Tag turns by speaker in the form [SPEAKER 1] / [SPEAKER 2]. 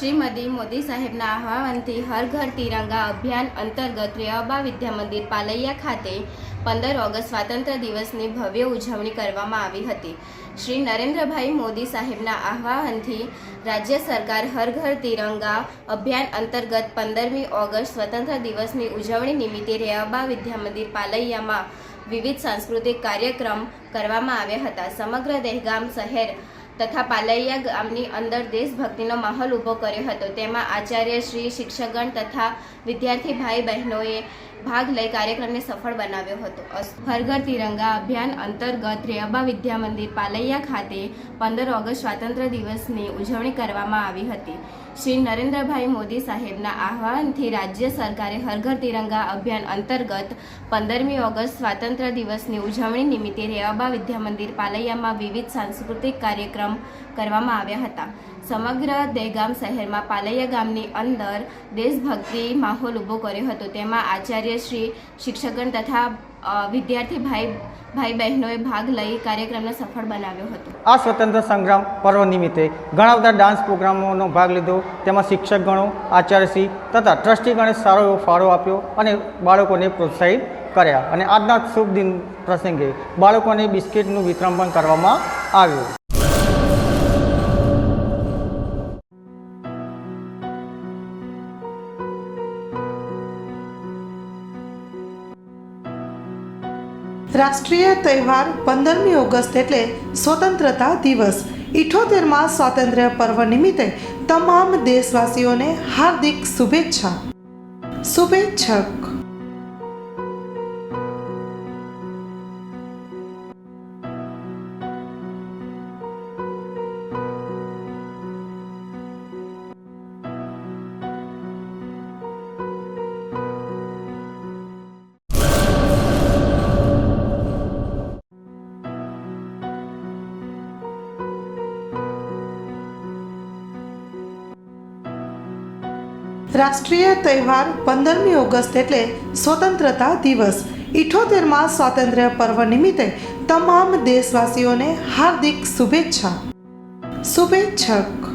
[SPEAKER 1] શ્રીમતી મોદી સાહેબના આહવાનથી હર ઘર તિરંગા અભિયાન અંતર્ગત રેવાબા વિદ્યા મંદિર પાલૈયા ખાતે 15 ઓગસ્ટ સ્વાતંત્ર્ય દિવસની ભવ્ય ઉજવણી કરવામાં આવી હતી। શ્રી નરેન્દ્રભાઈ મોદી સાહેબના આહવાનથી રાજ્ય સરકાર હર ઘર તિરંગા અભિયાન અંતર્ગત 15મી ઓગસ્ટ સ્વતંત્ર દિવસની ઉજવણી નિમિત્તે રેવાબા વિદ્યા મંદિર પાલૈયામાં વિવિધ સાંસ્કૃતિક કાર્યક્રમ કરવામાં આવ્યા હતા। સમગ્ર દહેગામ શહેર તથા પાલૈયા ગામની અંદર દેશભક્તિનો માહોલ ઊભો કર્યો હતો। તેમાં આચાર્ય શ્રી, શિક્ષકગણ તથા વિદ્યાર્થી ભાઈ બહેનોએ ભાગ લઈ કાર્યક્રમને સફળ બનાવ્યો હતો। હર ઘર તિરંગા અભિયાન અંતર્ગત રેવાબા વિદ્યા મંદિર પાલૈયા ખાતે 15 ઓગસ્ટ સ્વાતંત્ર્ય દિવસની ઉજવણી કરવામાં આવી હતી। શ્રી નરેન્દ્રભાઈ મોદી સાહેબના આહવાનથી રાજ્ય સરકારે હર ઘર તિરંગા અભિયાન અંતર્ગત 15મી ઓગસ્ટ સ્વાતંત્ર્ય દિવસની ઉજવણી નિમિત્તે રેવાબા વિદ્યા મંદિર પાલૈયામાં વિવિધ સાંસ્કૃતિક કાર્યક્રમ કરવામાં આવ્યા હતા। સમગ્ર દહેગામ શહેરમાં પાલૈયા ગામની અંદર દેશભક્તિ માહોલ ઊભો કર્યો હતો। તેમાં આચાર્ય શ્રી, શિક્ષકગણ તથા વિદ્યાર્થી ભાઈ બહેનોએ ભાગ લઈ કાર્યક્રમને સફળ બનાવ્યો હતો।
[SPEAKER 2] આ સ્વતંત્ર સંગ્રામ પર્વ નિમિત્તે ઘણા બધા ડાન્સ પ્રોગ્રામોનો ભાગ લીધો। તેમાં શિક્ષકગણો, આચાર્યશ્રી તથા ટ્રસ્ટીગણે સારો એવો ફાળો આપ્યો અને બાળકોને પ્રોત્સાહિત કર્યા અને આજના શુભ દિન પ્રસંગે બાળકોને બિસ્કિટનું વિતરણ પણ કરવામાં આવ્યું।
[SPEAKER 3] રાષ્ટ્રીય તહેવાર 15મી ઓગસ્ટ એટલે સ્વતંત્રતા દિવસ। 78માં સ્વાતંત્ર્ય પર્વ નિમિત્તે તમામ દેશવાસીઓને હાર્દિક શુભેચ્છા। શુભેચ્છક। રાષ્ટ્રીય તહેવાર 15મી ઓગસ્ટ એટલે સ્વતંત્રતા દિવસ। 78માં સ્વાતંત્ર્ય પર્વ નિમિત્તે તમામ દેશવાસીઓને હાર્દિક શુભેચ્છા। શુભેચ્છક।